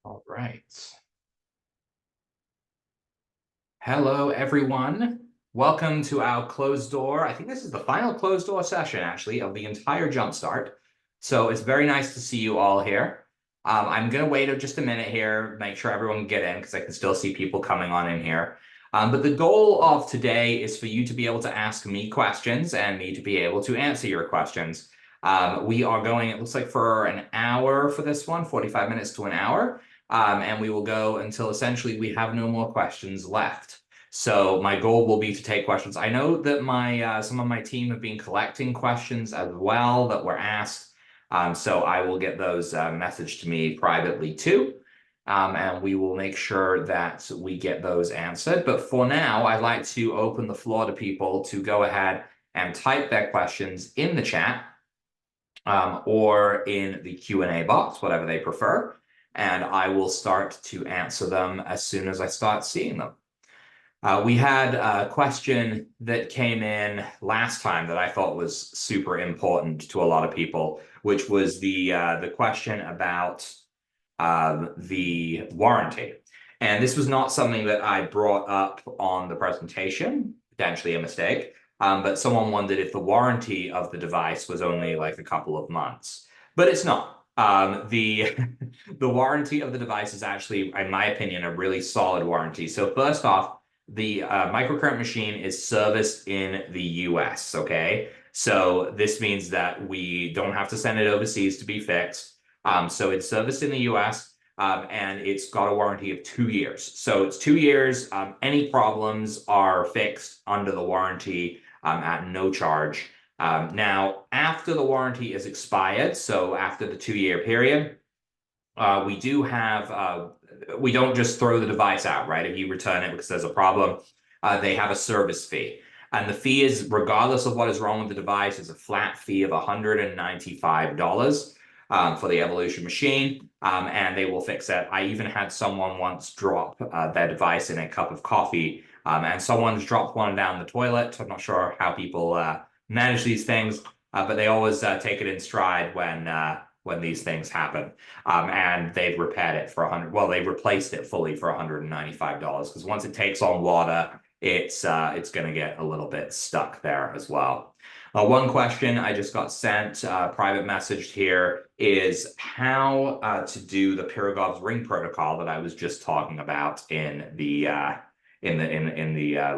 All right. Hello, everyone. Welcome to our closed door. I think this is the final closed door session, actually, of the entire Jumpstart. So it's very nice to see you all here. I'm going to wait just a minute here, make sure everyone can get in because I can still see people coming on in here. But the goal of today is for you to be able to ask me questions and me to be able to answer your questions. We are going, it looks like, for an hour for this one, 45 minutes to an hour. And we will go until essentially we have no more questions left. So my goal will be to take questions. I know that some of my team have been collecting questions as well that were asked. So I will get those messaged to me privately too. And we will make sure that we get those answered. But for now, I'd like to open the floor to people to go ahead and type their questions in the chat or in the Q&A box, whatever they prefer. And I will start to answer them as soon as I start seeing them. We had a question that came in last time that I thought was super important to a lot of people, which was the question about the warranty. And this was not something that I brought up on the presentation, potentially a mistake, but someone wondered if the warranty of the device was only like a couple of months, but it's not. The warranty of the device is actually, in my opinion, a really solid warranty. So first off, the microcurrent machine is serviced in the US, okay? So this means that we don't have to send it overseas to be fixed. So it's serviced in the US, and it's got a warranty of 2 years. So it's 2 years. Any problems are fixed under the warranty at no charge. Now, after the warranty is expired, so after the 2-year period, we don't just throw the device out, right? If you return it because there's a problem, they have a service fee. And the fee is, regardless of what is wrong with the device, is a flat fee of $195 for the Evolution machine, and they will fix it. I even had someone once drop their device in a cup of coffee, and someone's dropped one down the toilet. I'm not sure how people manage these things, but they always take it in stride when these things happen. And they've repaired it for they replaced it fully for $195 because once it takes on water, it's going to get a little bit stuck there as well. One question I just got sent, private messaged here, is how to do the Pirogov's ring protocol that I was just talking about in the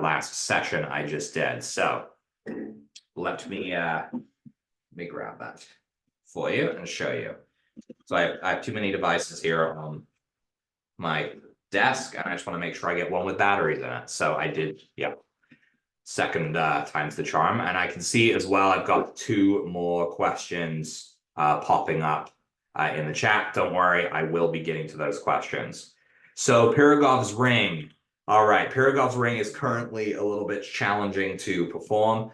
last session I just did. So let me grab that for you and show you. So I have too many devices here on my desk, and I just want to make sure I get one with batteries in it. So I did, yeah. Second time's the charm. And I can see as well, I've got 2 more questions popping up in the chat. Don't worry, I will be getting to those questions. So Pirogov's ring. All right, Pirogov's ring is currently a little bit challenging to perform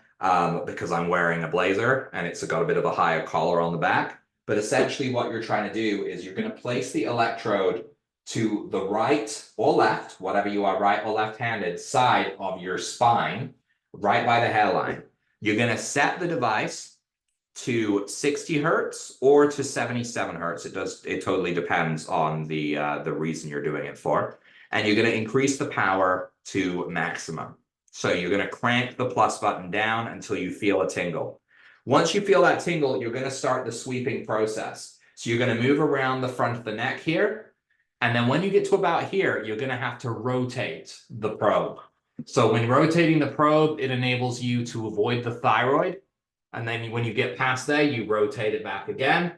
because I'm wearing a blazer and it's got a bit of a higher collar on the back. But essentially what you're trying to do is you're going to place the electrode to the right or left, whatever you are, right or left-handed side of your spine, right by the hairline. You're going to set the device to 60 hertz or to 77 hertz. It totally depends on the reason you're doing it for. And you're going to increase the power to maximum. So you're going to crank the plus button down until you feel a tingle. Once you feel that tingle, you're going to start the sweeping process. So you're going to move around the front of the neck here. And then when you get to about here, you're going to have to rotate the probe. So when rotating the probe, it enables you to avoid the thyroid. And then when you get past there, you rotate it back again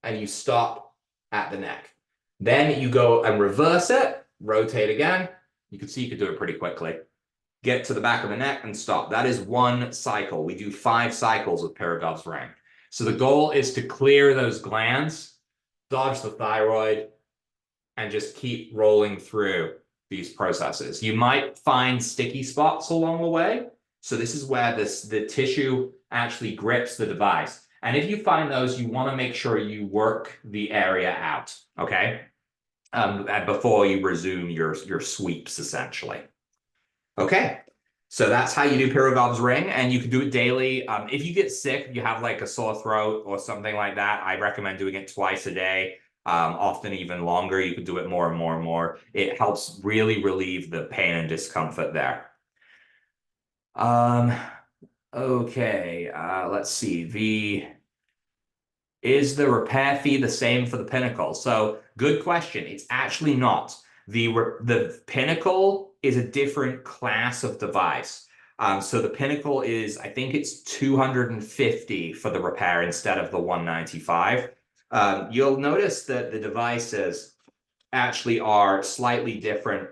and you stop at the neck. Then you go and reverse it, rotate again. You can see you could do it pretty quickly. Get to the back of the neck and stop. That is 1 cycle. We do 5 cycles with Pirogov's ring. So the goal is to clear those glands, dodge the thyroid, and just keep rolling through these processes. You might find sticky spots along the way. So this is where the tissue actually grips the device. And if you find those, you want to make sure you work the area out, okay? Before you resume your sweeps, essentially. Okay, so that's how you do Pirogov's ring, and you can do it daily. If you get sick, you have like a sore throat or something like that, I recommend doing it twice a day. often even longer. You could do it more and more and more. It helps really relieve the pain and discomfort there. Okay, let's see. Is the repair fee the same for the Pinnacle? So good question. It's actually not. The Pinnacle is a different class of device. So the Pinnacle is, I think it's 250 for the repair instead of the 195. You'll notice that the devices actually are slightly different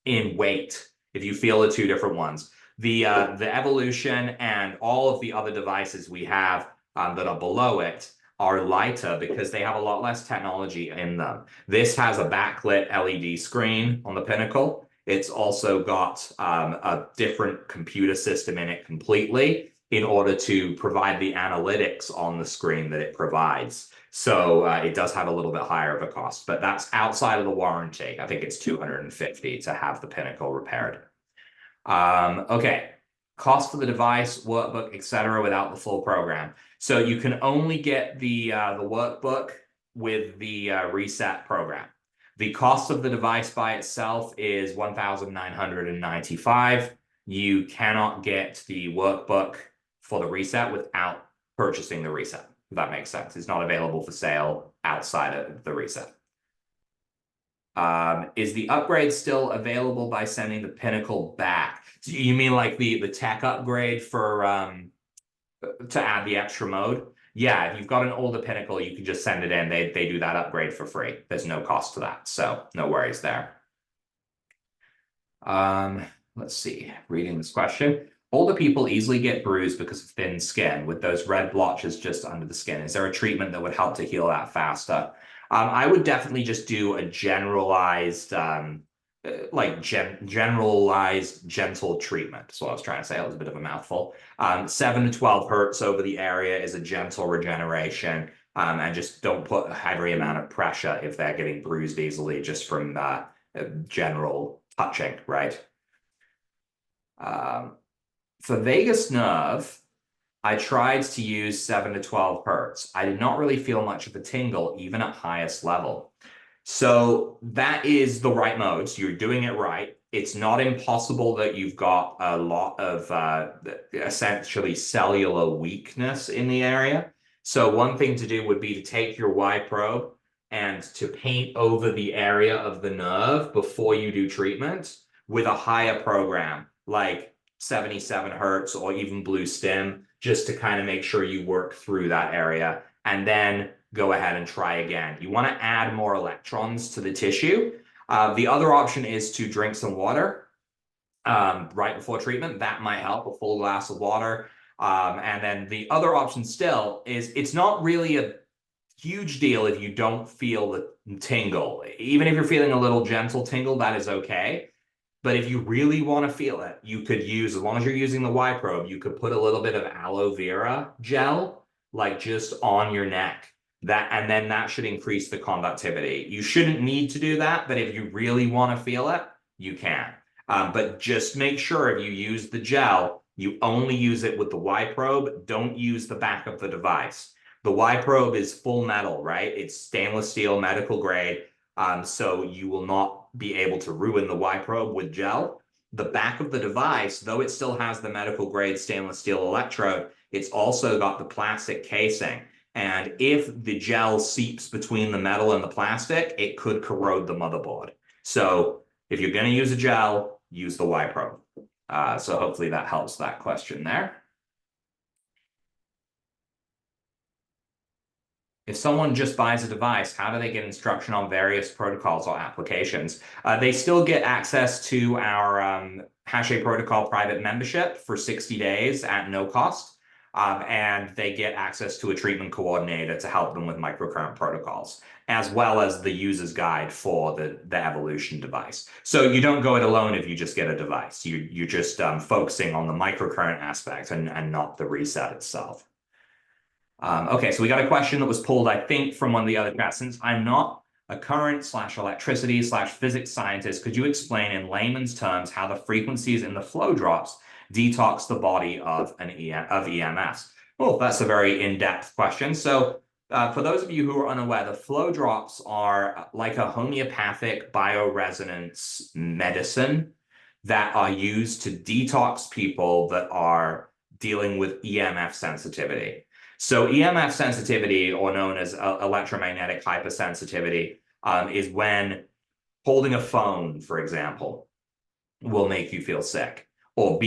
in weight if you feel the two different ones. The Evolution and all of the other devices we have that are below it are lighter because they have a lot less technology in them. This has a backlit LED screen on the Pinnacle. It's also got a different computer system in it completely in order to provide the analytics on the screen that it provides. So it does have a little bit higher of a cost, but that's outside of the warranty. I think it's 250 to have the Pinnacle repaired. Okay, cost for the device, workbook, etc., without the full program. So you can only get the workbook with the reset program. The cost of the device by itself is $1,995. You cannot get the workbook for the reset without purchasing the reset. If that makes sense. It's not available for sale outside of the reset. Is the upgrade still available by sending the Pinnacle back? So you mean like the tech upgrade for to add the extra mode? Yeah, if you've got an older Pinnacle, you can just send it in. They do that upgrade for free. There's no cost to that, so no worries there. Let's see. Reading this question. Older people easily get bruised because of thin skin with those red blotches just under the skin. Is there a treatment that would help to heal that faster? I would definitely just do a generalized, generalized gentle treatment. That's what I was trying to say. That was a bit of a mouthful. 7 to 12 hertz over the area is a gentle regeneration. And just don't put a heavy amount of pressure if they're getting bruised easily just from general touching, right? For vagus nerve, I tried to use 7 to 12 hertz. I did not really feel much of a tingle, even at highest level. So that is the right mode. So you're doing it right. It's not impossible that you've got a lot of essentially cellular weakness in the area. So one thing to do would be to take your Y probe and to paint over the area of the nerve before you do treatment with a higher program, like 77 hertz or even Blue Stim, just to kind of make sure you work through that area and then go ahead and try again. You want to add more electrons to the tissue. The other option is to drink some water right before treatment. That might help, a full glass of water. And then the other option still is it's not really a huge deal if you don't feel the tingle. Even if you're feeling a little gentle tingle, that is okay. But if you really want to feel it, you could use, as long as you're using the Y probe, you could put a little bit of aloe vera gel, like just on your neck. And then that should increase the conductivity. You shouldn't need to do that, but if you really want to feel it, you can. But just make sure if you use the gel, you only use it with the Y probe. Don't use the back of the device. The Y probe is full metal, right? It's stainless steel, medical grade. So you will not be able to ruin the Y probe with gel. The back of the device, though it still has the medical grade stainless steel electrode, it's also got the plastic casing. And if the gel seeps between the metal and the plastic, it could corrode the motherboard. So if you're going to use a gel, use the Y probe. So hopefully that helps that question there. If someone just buys a device, how do they get instruction on various protocols or applications? They still get access to our Hash Protocol private membership for 60 days at no cost. And they get access to a treatment coordinator to help them with microcurrent protocols, as well as the user's guide for the Evolution device. So you don't go it alone if you just get a device. You're just focusing on the microcurrent aspect and not the reset itself. Okay, so we got a question that was pulled, I think, from one of the other chats. Since I'm not a current/electricity/physics scientist, could you explain in layman's terms how the frequencies in the flow drops detox the body of EMFs? Well, that's a very in-depth question. So for those of you who are unaware, the flow drops are like a homeopathic bioresonance medicine that are used to detox people that are dealing with EMF sensitivity. So EMF sensitivity, or known as electromagnetic hypersensitivity, is when holding a phone, for example, will make you feel sick. Or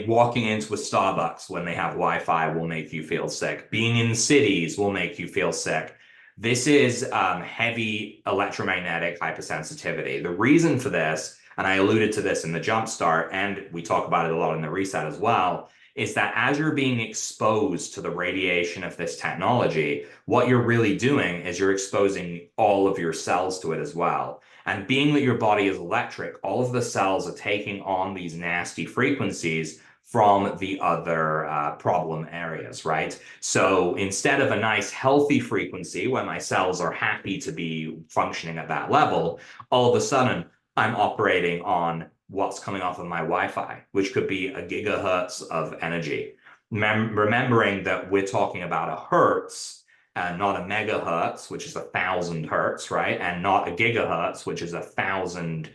walking into a Starbucks when they have Wi-Fi will make you feel sick. Being in cities will make you feel sick. This is heavy electromagnetic hypersensitivity. The reason for this, and I alluded to this in the Jumpstart, and we talk about it a lot in the Reset as well, is that as you're being exposed to the radiation of this technology, what you're really doing is you're exposing all of your cells to it as well. And being that your body is electric, all of the cells are taking on these nasty frequencies from the other problem areas, right? So instead of a nice healthy frequency where my cells are happy to be functioning at that level, all of a sudden I'm operating on what's coming off of my Wi-Fi, which could be a gigahertz of energy. Remembering that we're talking about a hertz, not a megahertz, which is 1,000 hertz, right? And not a gigahertz, which is 1,000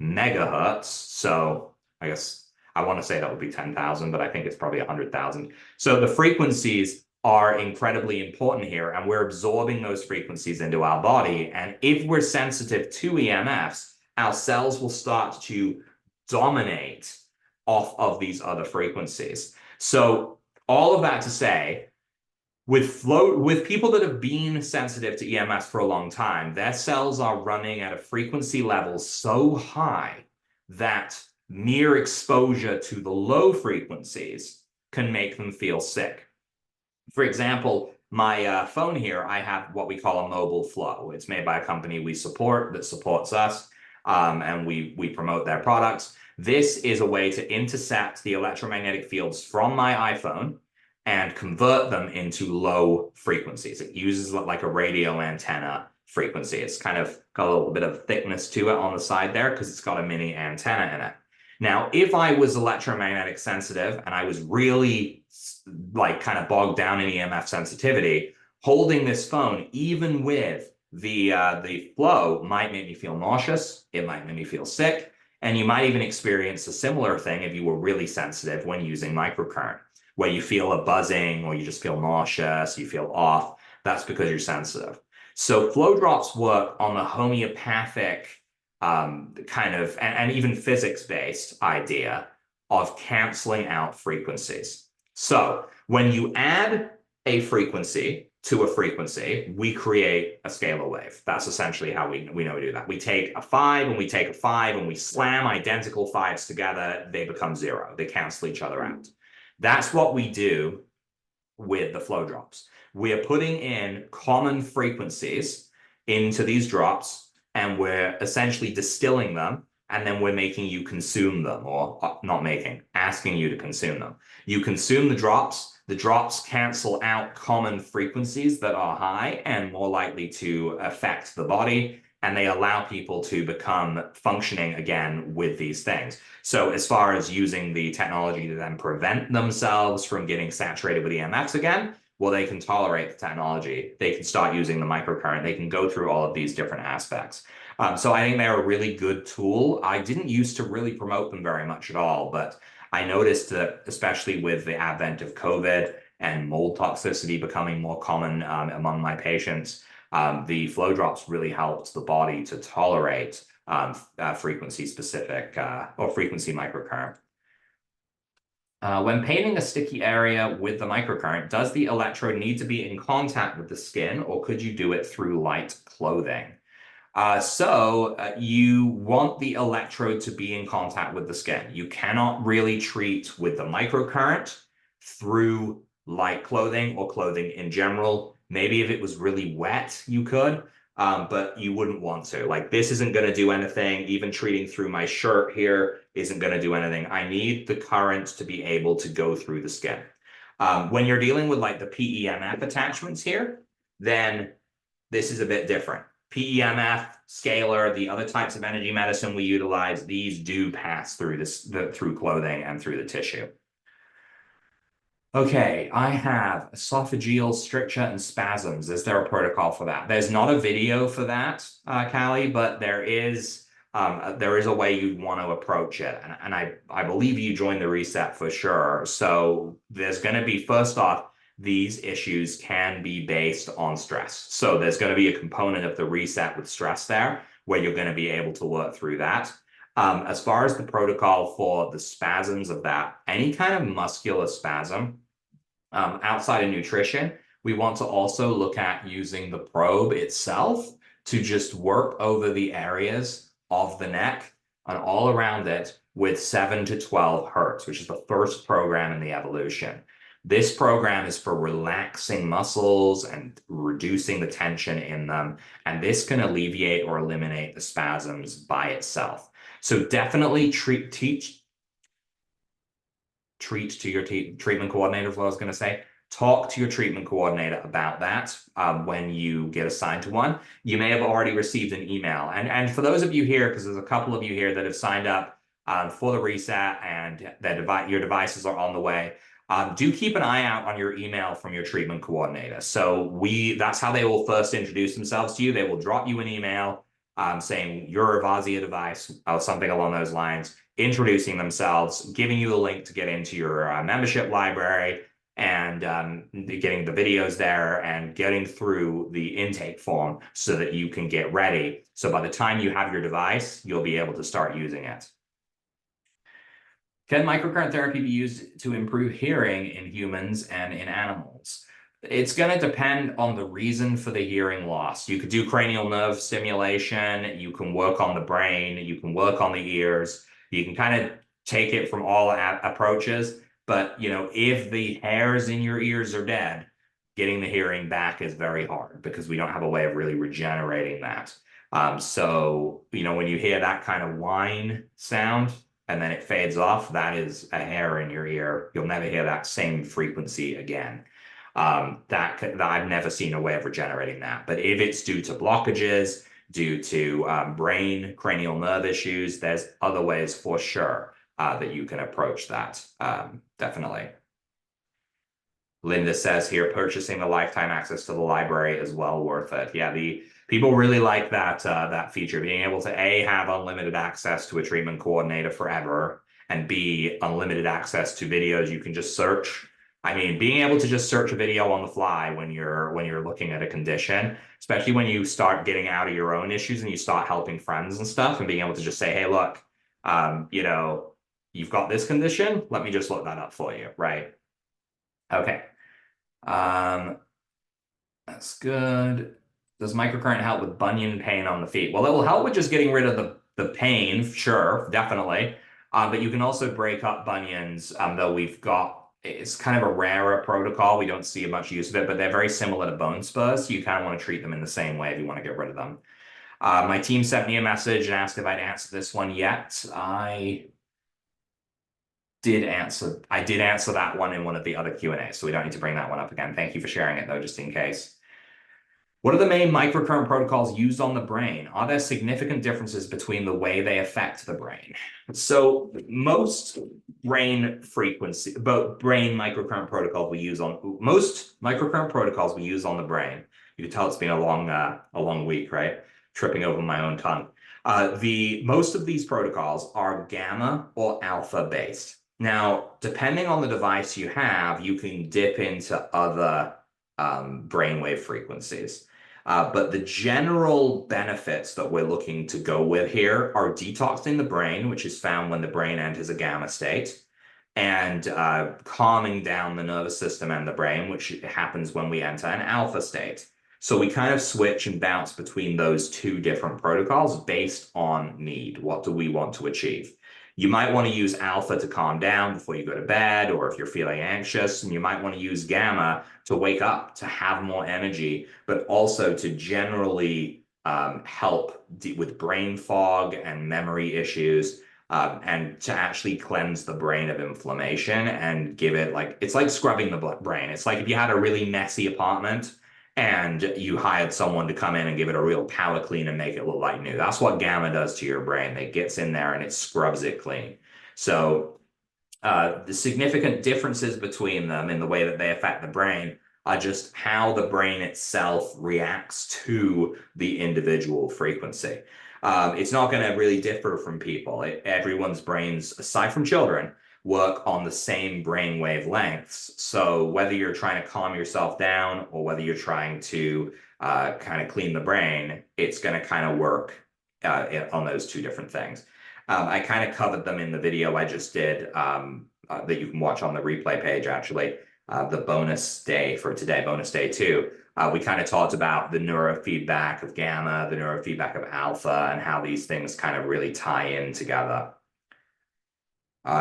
megahertz. So I guess I want to say that would be 10,000, but I think it's probably 100,000. So the frequencies are incredibly important here, and we're absorbing those frequencies into our body. And if we're sensitive to EMFs, our cells will start to dominate off of these other frequencies. So all of that to say, with people that have been sensitive to EMFs for a long time, their cells are running at a frequency level so high that mere exposure to the low frequencies can make them feel sick. For example, my phone here, I have what we call a mobile flow. It's made by a company we support that supports us, and we promote their products. This is a way to intercept the electromagnetic fields from my iPhone and convert them into low frequencies. It uses like a radio antenna frequency. It's kind of got a little bit of thickness to it on the side there because it's got a mini antenna in it. Now, if I was electromagnetic sensitive and I was really like kind of bogged down in EMF sensitivity, holding this phone, even with the flow, might make me feel nauseous. It might make me feel sick. And you might even experience a similar thing if you were really sensitive when using microcurrent, where you feel a buzzing or you just feel nauseous, you feel off. That's because you're sensitive. So flow drops work on the homeopathic kind of, and even physics-based idea of canceling out frequencies. So when you add a frequency to a frequency, we create a scalar wave. That's essentially how we know we do that. We take a 5 and we take a 5 and we slam identical 5s together, they become 0. They cancel each other out. That's what we do with the flow drops. We are putting in common frequencies into these drops, and we're essentially distilling them, and then we're making you consume them, or not making, asking you to consume them. You consume the drops cancel out common frequencies that are high and more likely to affect the body, and they allow people to become functioning again with these things. So as far as using the technology to then prevent themselves from getting saturated with EMFs again, well, they can tolerate the technology. They can start using the microcurrent. They can go through all of these different aspects. So I think they're a really good tool. I didn't used to really promote them very much at all, but I noticed that especially with the advent of COVID and mold toxicity becoming more common among my patients, the flow drops really helped the body to tolerate frequency specific or frequency microcurrent. When painting a sticky area with the microcurrent, does the electrode need to be in contact with the skin, or could you do it through light clothing? You want the electrode to be in contact with the skin. You cannot really treat with the microcurrent through light clothing or clothing in general. Maybe if it was really wet, you could, but you wouldn't want to. Like, this isn't going to do anything. Even treating through my shirt here isn't going to do anything. I need the current to be able to go through the skin. When you're dealing with like the PEMF attachments here, then this is a bit different. PEMF, scalar, the other types of energy medicine we utilize, these do pass through through clothing and through the tissue. Okay, I have esophageal stricture and spasms. Is there a protocol for that? There's not a video for that, Callie, but there is a way you'd want to approach it. And I believe you joined the reset for sure. So there's going to be, first off, these issues can be based on stress. So there's going to be a component of the reset with stress there where you're going to be able to work through that. As far as the protocol for the spasms of that, any kind of muscular spasm, outside of nutrition, we want to also look at using the probe itself to just work over the areas of the neck and all around it with 7 to 12 hertz, which is the first program in the evolution. This program is for relaxing muscles and reducing the tension in them, and this can alleviate or eliminate the spasms by itself. So definitely treat to your treatment coordinator, is what I was going to say. Talk to your treatment coordinator about that when you get assigned to one. You may have already received an email. And for those of you here, because there's a couple of you here that have signed up for the reset and your devices are on the way, do keep an eye out on your email from your treatment coordinator. So that's how they will first introduce themselves to you. They will drop you an email saying you're a Vazia device or something along those lines, introducing themselves, giving you a link to get into your membership library, and getting the videos there and getting through the intake form so that you can get ready. So by the time you have your device, you'll be able to start using it. Can microcurrent therapy be used to improve hearing in humans and in animals? It's going to depend on the reason for the hearing loss. You could do cranial nerve stimulation. You can work on the brain. You can work on the ears. You can kind of take it from all approaches. But, if the hairs in your ears are dead, getting the hearing back is very hard because we don't have a way of really regenerating that. So, when you hear that kind of whine sound and then it fades off, that is a hair in your ear. You'll never hear that same frequency again. That I've never seen a way of regenerating that. But if it's due to blockages, due to brain cranial nerve issues, there's other ways for sure that you can approach that. Definitely. Linda says here, purchasing the lifetime access to the library is well worth it. Yeah, the people really like that feature, being able to A, have unlimited access to a treatment coordinator forever, and B, unlimited access to videos you can just search. I mean, being able to just search a video on the fly when you're looking at a condition, especially when you start getting out of your own issues and you start helping friends and stuff, and being able to just say, hey, look, you've got this condition, let me just look that up for you, right? Okay. That's good. Does microcurrent help with bunion pain on the feet? Well, it will help with just getting rid of the pain, sure, definitely. But you can also break up bunions, though it's kind of a rarer protocol. We don't see much use of it, but they're very similar to bone spurs. So you kind of want to treat them in the same way if you want to get rid of them. My team sent me a message and asked if I'd answered this one yet. I did answer that one in one of the other Q&As, so we don't need to bring that one up again. Thank you for sharing it, though, just in case. What are the main microcurrent protocols used on the brain? Are there significant differences between the way they affect the brain? So most brain microcurrent protocols we use on the brain. You can tell it's been a long week, right? Tripping over my own tongue. Most of these protocols are gamma or alpha based. Now, depending on the device you have, you can dip into other brainwave frequencies. But the general benefits that we're looking to go with here are detoxing the brain, which is found when the brain enters a gamma state, and calming down the nervous system and the brain, which happens when we enter an alpha state. So we kind of switch and bounce between those two different protocols based on need. What do we want to achieve? You might want to use alpha to calm down before you go to bed, or if you're feeling anxious, and you might want to use gamma to wake up, to have more energy, but also to generally help with brain fog and memory issues, and to actually cleanse the brain of inflammation and give it it's like scrubbing the brain. It's like if you had a really messy apartment and you hired someone to come in and give it a real power clean and make it look like new. That's what gamma does to your brain. It gets in there and it scrubs it clean. So The significant differences between them in the way that they affect the brain are just how the brain itself reacts to the individual frequency. It's not going to really differ from people. Everyone's brains, aside from children, work on the same brain wavelengths. So whether you're trying to calm yourself down or whether you're trying to kind of clean the brain, it's going to kind of work on those two different things. I kind of covered them in the video I just did that you can watch on the replay page, actually, the bonus day for today, bonus day 2. We kind of talked about the neurofeedback of gamma, the neurofeedback of alpha, and how these things kind of really tie in together.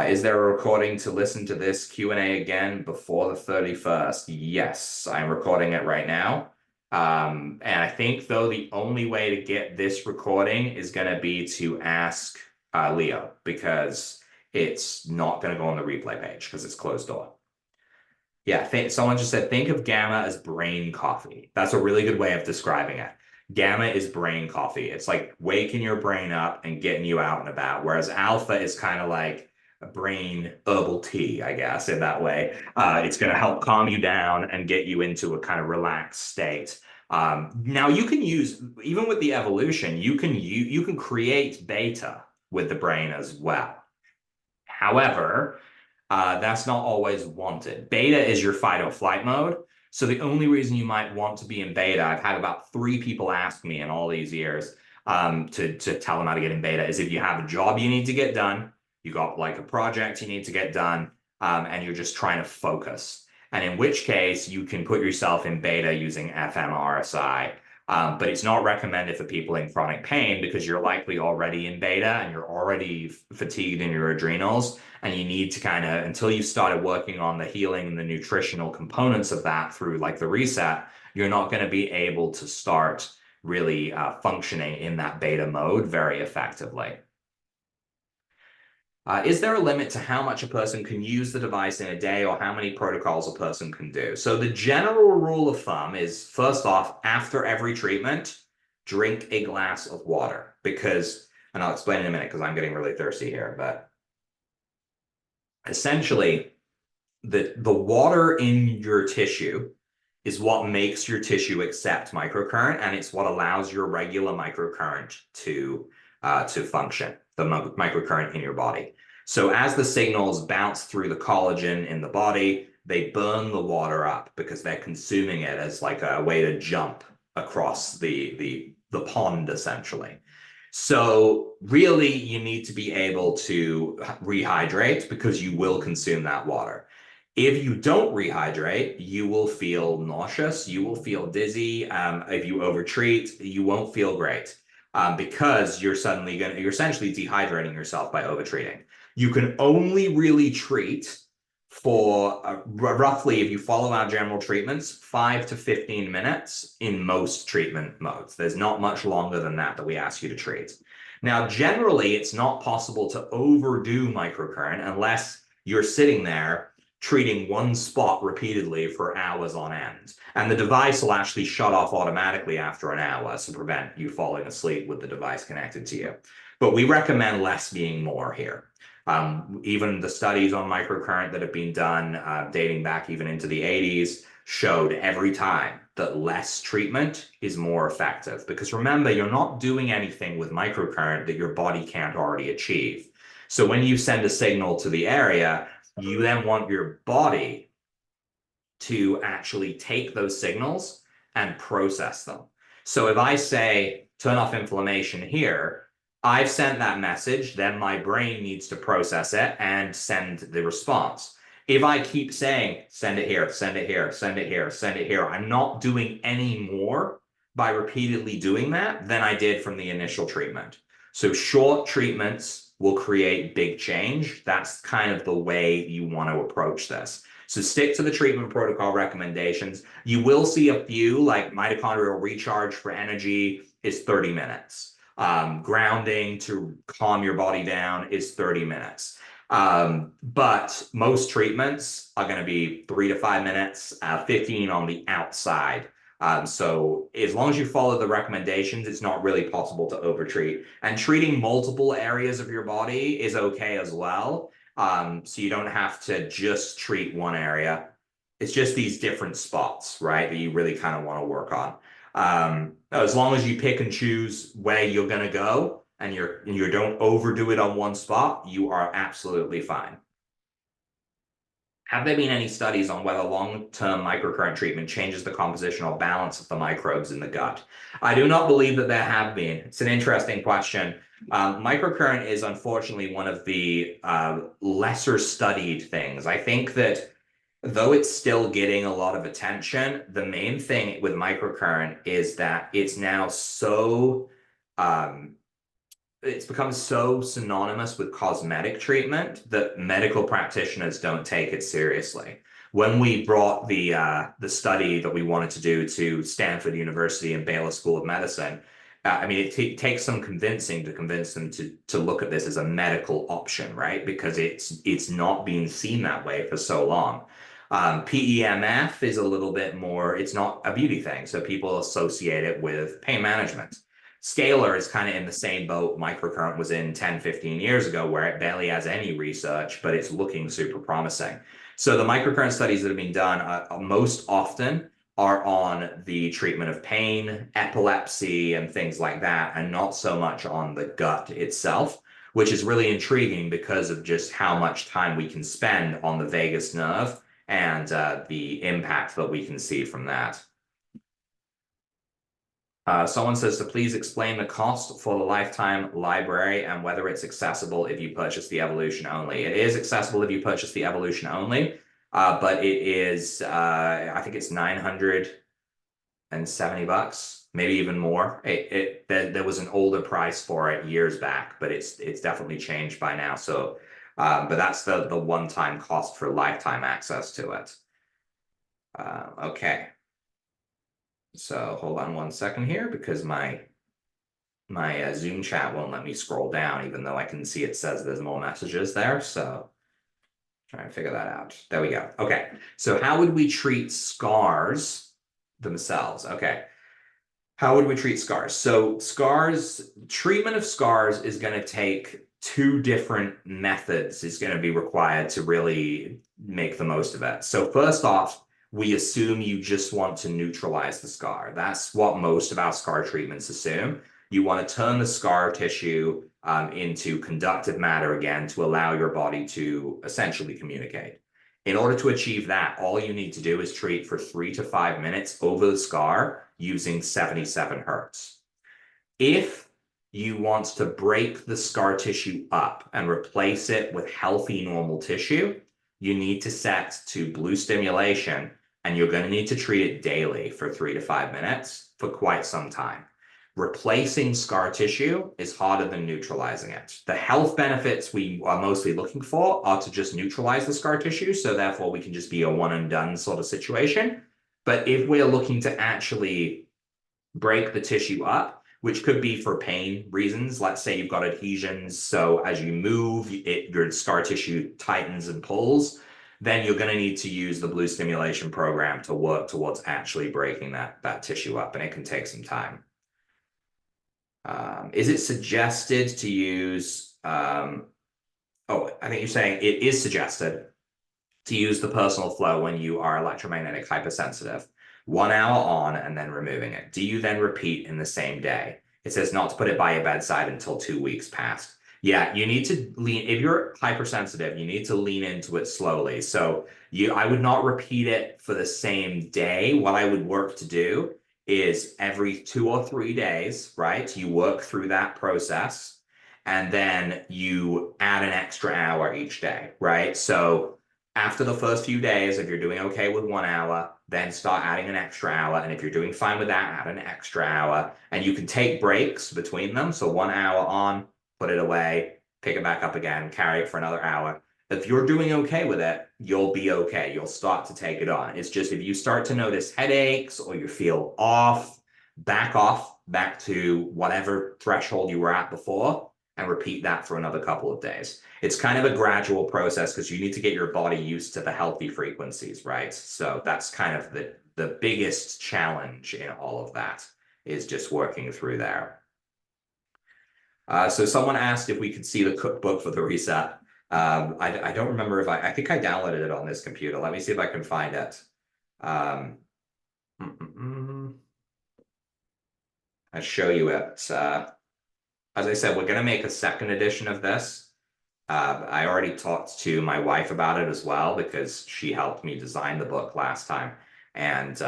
Is there a recording to listen to this Q&A again before the 31st? Yes, I'm recording it right now. And I think, though, the only way to get this recording is going to be to ask Leo, because it's not going to go on the replay page because it's closed door. Yeah, someone just said, think of gamma as brain coffee. That's a really good way of describing it. Gamma is brain coffee. It's like waking your brain up and getting you out and about, whereas alpha is kind of like a brain herbal tea, I guess, in that way. It's going to help calm you down and get you into a kind of relaxed state. Now you can use, even with the evolution, you can create beta with the brain as well. However, that's not always wanted. Beta is your fight or flight mode. So the only reason you might want to be in beta, I've had about 3 people ask me in all these years to tell them how to get in beta, is if you have a job you need to get done, you got like a project you need to get done, and you're just trying to focus. And in which case you can put yourself in beta using fMRSI. But it's not recommended for people in chronic pain because you're likely already in beta and you're already fatigued in your adrenals. And you need to kind of, until you started working on the healing and the nutritional components of that through like the reset, you're not going to be able to start really functioning in that beta mode very effectively. Is there a limit to how much a person can use the device in a day or how many protocols a person can do? So the general rule of thumb is, first off, after every treatment, drink a glass of water because, and I'll explain in a minute because I'm getting really thirsty here, but essentially the water in your tissue is what makes your tissue accept microcurrent, and it's what allows your regular microcurrent to function, the microcurrent in your body. So as the signals bounce through the collagen in the body, they burn the water up because they're consuming it as like a way to jump across the pond, essentially. So really, you need to be able to rehydrate because you will consume that water. If you don't rehydrate, you will feel nauseous, you will feel dizzy. If you overtreat, you won't feel great because you're essentially dehydrating yourself by overtreating. You can only really treat for roughly, if you follow our general treatments, 5 to 15 minutes in most treatment modes. There's not much longer than that we ask you to treat. Now, generally, it's not possible to overdo microcurrent unless you're sitting there treating one spot repeatedly for hours on end. And the device will actually shut off automatically after an hour to prevent you falling asleep with the device connected to you. But we recommend less being more here. Even the studies on microcurrent that have been done, dating back even into the 80s, showed every time that less treatment is more effective. Because remember, you're not doing anything with microcurrent that your body can't already achieve. So when you send a signal to the area, you then want your body to actually take those signals and process them. So if I say, turn off inflammation here, I've sent that message, then my brain needs to process it and send the response. If I keep saying, send it here, send it here, send it here, send it here, I'm not doing any more by repeatedly doing that than I did from the initial treatment. So short treatments will create big change. That's kind of the way you want to approach this. So stick to the treatment protocol recommendations. You will see a few, like mitochondrial recharge for energy is 30 minutes. Grounding to calm your body down is 30 minutes. But most treatments are going to be 3 to 5 minutes, 15 on the outside. So as long as you follow the recommendations, it's not really possible to overtreat. And treating multiple areas of your body is okay as well. So you don't have to just treat one area. It's just these different spots, right, that you really kind of want to work on. As long as you pick and choose where you're going to go and you don't overdo it on one spot, you are absolutely fine. Have there been any studies on whether long-term microcurrent treatment changes the composition or balance of the microbes in the gut? I do not believe that there have been. It's an interesting question. Microcurrent is unfortunately one of the lesser studied things. I think that though it's still getting a lot of attention, the main thing with microcurrent is that it's become so synonymous with cosmetic treatment that medical practitioners don't take it seriously. When we brought the study that we wanted to do to Stanford University and Baylor School of Medicine, I mean, it takes some convincing to convince them to look at this as a medical option, right? Because it's not being seen that way for so long. PEMF is a little bit more, it's not a beauty thing. So people associate it with pain management. Scalar is kind of in the same boat microcurrent was in 10, 15 years ago, where it barely has any research, but it's looking super promising. So the microcurrent studies that have been done most often are on the treatment of pain, epilepsy, and things like that, and not so much on the gut itself, which is really intriguing because of just how much time we can spend on the vagus nerve and the impact that we can see from that. Someone says to please explain the cost for the lifetime library and whether it's accessible if you purchase the evolution only. It is accessible if you purchase the evolution only, but it is, I think it's $970, maybe even more. There was an older price for it years back, but it's definitely changed by now. So, but that's the one-time cost for lifetime access to it. Okay. So hold on one second here because my Zoom chat won't let me scroll down, even though I can see it says there's more messages there. So try and figure that out. There we go. Okay. So how would we treat scars themselves? Okay. How would we treat scars? So treatment of scars is going to take two different methods is going to be required to really make the most of it. So first off, we assume you just want to neutralize the scar. That's what most of our scar treatments assume. You want to turn the scar tissue into conductive matter again to allow your body to essentially communicate. In order to achieve that, all you need to do is treat for 3 to 5 minutes over the scar using 77 hertz. If you want to break the scar tissue up and replace it with healthy, normal tissue, you need to set to blue stimulation, and you're going to need to treat it daily for 3 to 5 minutes for quite some time. Replacing scar tissue is harder than neutralizing it. The health benefits we are mostly looking for are to just neutralize the scar tissue, so therefore we can just be a one and done sort of situation. But if we're looking to actually break the tissue up, which could be for pain reasons, let's say you've got adhesions, so as you move, your scar tissue tightens and pulls, then you're going to need to use the blue stimulation program to work towards actually breaking that tissue up, and it can take some time. Is it suggested to use, I think you're saying it is suggested to use the personal flow when you are electromagnetic hypersensitive. 1 hour on and then removing it. Do you then repeat in the same day? It says not to put it by your bedside until 2 weeks passed. Yeah, you need to lean, if you're hypersensitive, you need to lean into it slowly. So I would not repeat it for the same day. What I would work to do is every 2 or 3 days, right? You work through that process and then you add an extra hour each day, right? So after the first few days, if you're doing okay with 1 hour, then start adding an extra hour. And if you're doing fine with that, add an extra hour. And you can take breaks between them. So 1 hour on, put it away, pick it back up again, carry it for another hour. If you're doing okay with it, you'll be okay. You'll start to take it on. It's just if you start to notice headaches or you feel off back to whatever threshold you were at before, and repeat that for another couple of days. It's kind of a gradual process because you need to get your body used to the healthy frequencies, right? So that's kind of the biggest challenge in all of that is just working through there. So someone asked if we could see the cookbook for the reset. I don't remember if I think I downloaded it on this computer. Let me see if I can find it. Um, mm, mm, mm. I'll show you it. As I said, we're going to make a second edition of this. I already talked to my wife about it as well because she helped me design the book last time. And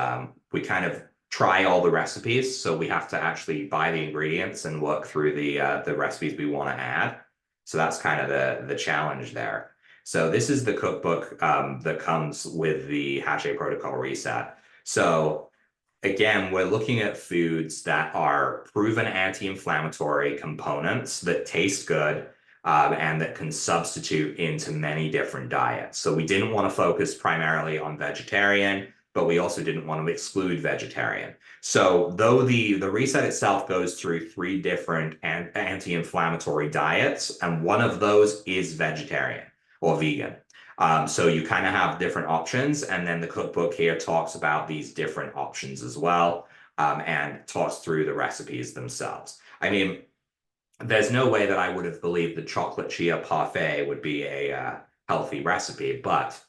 we kind of try all the recipes. So we have to actually buy the ingredients and work through the recipes we want to add. So that's kind of the challenge there. So this is the cookbook that comes with the Hache Protocol Reset. So again, we're looking at foods that are proven anti-inflammatory components that taste good and that can substitute into many different diets. So we didn't want to focus primarily on vegetarian, but we also didn't want to exclude vegetarian. So though the reset itself goes through 3 different anti-inflammatory diets, and one of those is vegetarian or vegan. So you kind of have different options, and then the cookbook here talks about these different options as well, and talks through the recipes themselves. I mean, there's no way that I would have believed the chocolate chia parfait would be a healthy recipe, but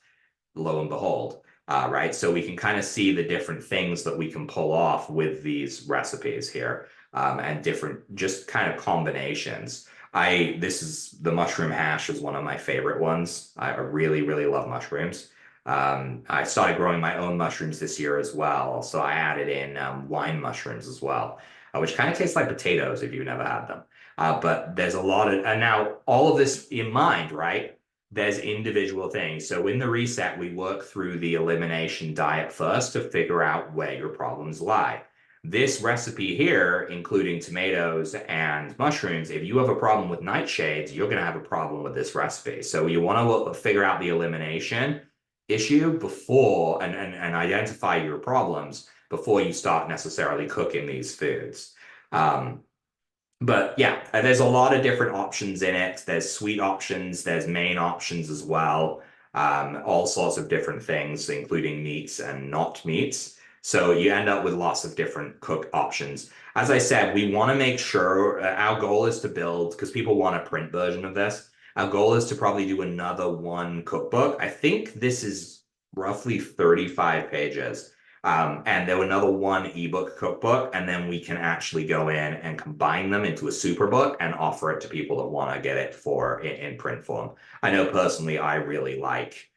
lo and behold, right? So we can kind of see the different things that we can pull off with these recipes here, and different just kind of combinations. This is the mushroom hash is one of my favorite ones. I really, really love mushrooms. I started growing my own mushrooms this year as well. So I added in wine mushrooms as well, which kind of taste like potatoes if you've never had them. But there's a lot of, and now all of this in mind, right? There's individual things. So in the reset, we work through the elimination diet first to figure out where your problems lie. This recipe here, including tomatoes and mushrooms, if you have a problem with nightshades, you're going to have a problem with this recipe. So you want to figure out the elimination issue before and identify your problems before you start necessarily cooking these foods. But yeah, there's a lot of different options in it. There's sweet options, there's main options as well. All sorts of different things, including meats and not meats. So you end up with lots of different cook options. As I said, we want to make sure our goal is to build, because people want a print version of this. Our goal is to probably do another one cookbook. I think this is roughly 35 pages. And there were another one ebook cookbook, and then we can actually go in and combine them into a super book and offer it to people that want to get it in print form. I know personally, I really like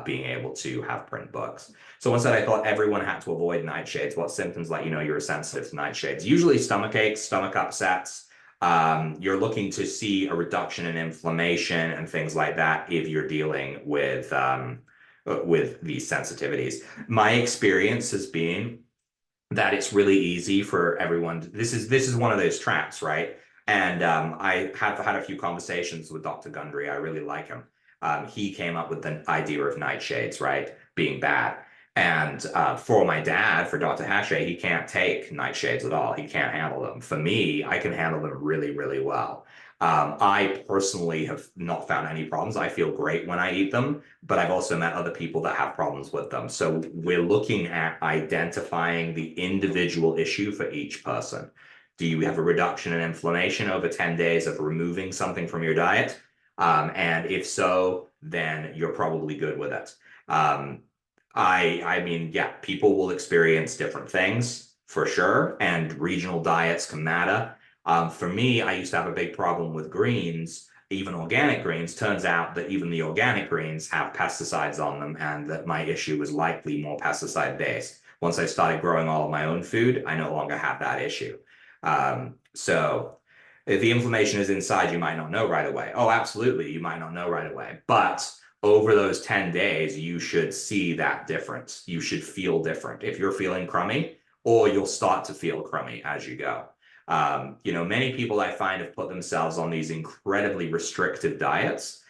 being able to have print books. So once that, I thought everyone had to avoid nightshades. What symptoms let you know you're sensitive to nightshades? Usually stomach aches, stomach upsets. You're looking to see a reduction in inflammation and things like that if you're dealing with these sensitivities. My experience has been that it's really easy for everyone. This is one of those traps, right? And I have had a few conversations with Dr. Gundry. I really like him. He came up with the idea of nightshades, right, being bad. And for my dad, for Dr. Hache, he can't take nightshades at all. He can't handle them. For me, I can handle them really, really well. I personally have not found any problems. I feel great when I eat them, but I've also met other people that have problems with them. So we're looking at identifying the individual issue for each person. Do you have a reduction in inflammation over 10 days of removing something from your diet? And if so, then you're probably good with it. I mean, yeah, people will experience different things for sure, and regional diets can matter. For me, I used to have a big problem with greens, even organic greens. Turns out that even the organic greens have pesticides on them, and that my issue was likely more pesticide based. Once I started growing all of my own food, I no longer have that issue. So if the inflammation is inside, you might not know right away. Oh, absolutely, you might not know right away. But over those 10 days, you should see that difference. You should feel different if you're feeling crummy, or you'll start to feel crummy as you go. Many people I find have put themselves on these incredibly restrictive diets